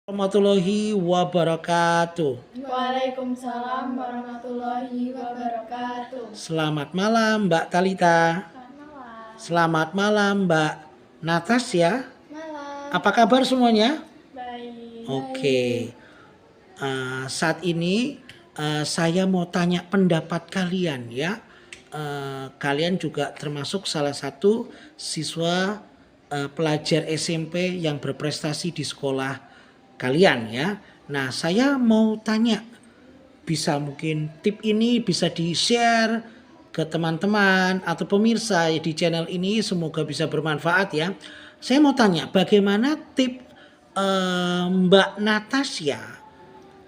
Warahmatullahi wabarakatuh. Waalaikumsalam warahmatullahi wabarakatuh. Selamat malam Mbak Talita. Selamat malam Mbak Natasya. Malam. Apa kabar semuanya? Baik. Oke. Saat ini saya mau tanya pendapat kalian ya. Kalian juga termasuk salah satu siswa pelajar SMP yang berprestasi di sekolah kalian ya. Nah, saya mau tanya, bisa mungkin tip ini bisa di-share ke teman-teman atau pemirsa di channel ini, semoga bisa bermanfaat ya. Saya mau tanya, bagaimana tip Mbak Natasya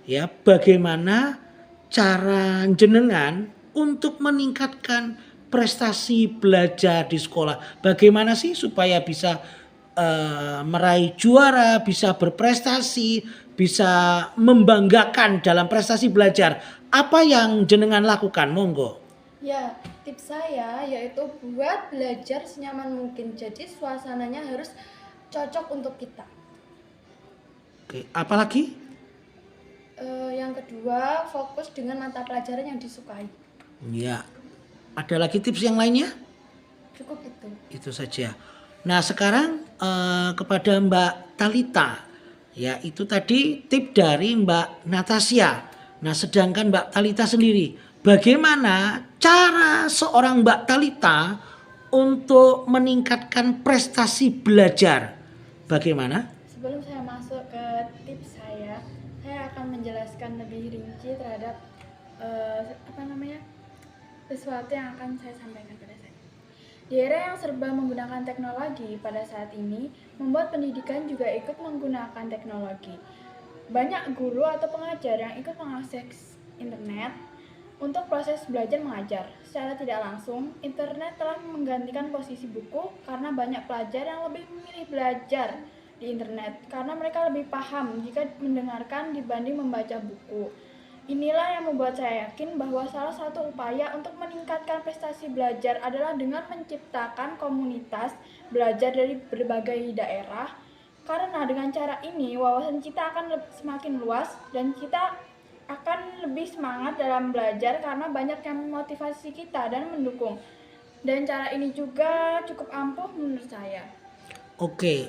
ya, bagaimana cara jenengan untuk meningkatkan prestasi belajar di sekolah? Bagaimana sih supaya bisa meraih juara, bisa berprestasi, bisa membanggakan dalam prestasi belajar? Apa yang jenengan lakukan? Monggo. Ya, tips saya yaitu buat belajar senyaman mungkin. Jadi suasananya harus cocok untuk kita. Oke, apalagi? Yang kedua, fokus dengan mata pelajaran yang disukai. Ya. Ada lagi tips yang lainnya? Cukup itu. Itu saja. Nah, sekarang kepada Mbak Talita. Ya, itu tadi tip dari Mbak Natasya. Nah, sedangkan Mbak Talita sendiri, bagaimana cara seorang Mbak Talita untuk meningkatkan prestasi belajar? Bagaimana? Sebelum saya masuk ke tips saya akan menjelaskan lebih rinci terhadap sesuatu yang akan saya sampaikan pada saya. Di era yang serba menggunakan teknologi pada saat ini, membuat pendidikan juga ikut menggunakan teknologi. Banyak guru atau pengajar yang ikut mengakses internet untuk proses belajar mengajar. Secara tidak langsung, internet telah menggantikan posisi buku karena banyak pelajar yang lebih memilih belajar di internet karena mereka lebih paham jika mendengarkan dibanding membaca buku. Inilah yang membuat saya yakin bahwa salah satu upaya untuk meningkatkan prestasi belajar adalah dengan menciptakan komunitas belajar dari berbagai daerah. Karena dengan cara ini, wawasan kita akan semakin luas dan kita akan lebih semangat dalam belajar karena banyak yang memotivasi kita dan mendukung. Dan cara ini juga cukup ampuh menurut saya. Oke,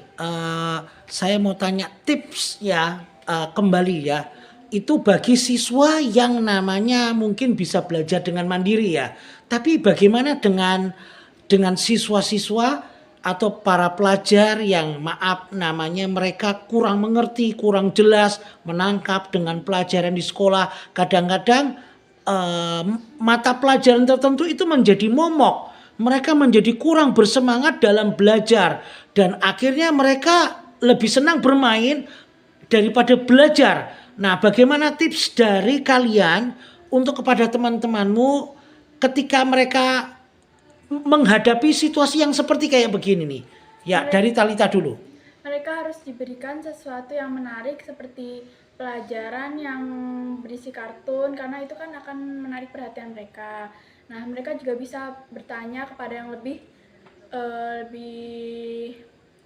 saya mau tanya tips ya, kembali ya. Itu bagi siswa yang namanya mungkin bisa belajar dengan mandiri ya. Tapi bagaimana dengan siswa-siswa atau para pelajar yang maaf namanya mereka kurang mengerti, kurang jelas menangkap dengan pelajaran di sekolah. Kadang-kadang mata pelajaran tertentu itu menjadi momok. Mereka menjadi kurang bersemangat dalam belajar dan akhirnya mereka lebih senang bermain daripada belajar. Nah, bagaimana tips dari kalian untuk kepada teman-temanmu ketika mereka menghadapi situasi yang seperti kayak begini nih? Ya, dari Talita dulu. Mereka harus diberikan sesuatu yang menarik seperti pelajaran yang berisi kartun karena itu kan akan menarik perhatian mereka. Nah, mereka juga bisa bertanya kepada yang lebih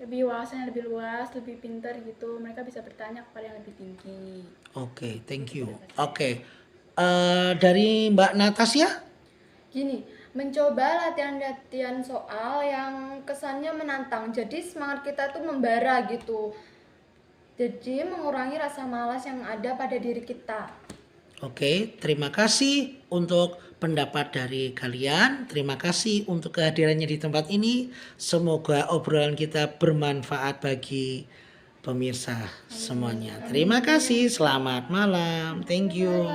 wawasannya lebih luas, lebih pintar gitu. Mereka bisa bertanya kepada yang lebih tinggi. Oke, thank you. Oke, dari Mbak Natasya? Gini, mencoba latihan-latihan soal yang kesannya menantang. Jadi semangat kita tuh membara gitu. Jadi mengurangi rasa malas yang ada pada diri kita. Oke, terima kasih untuk pendapat dari kalian. Terima kasih untuk kehadirannya di tempat ini. Semoga obrolan kita bermanfaat bagi pemirsa semuanya. Terima kasih. Selamat malam. Thank you.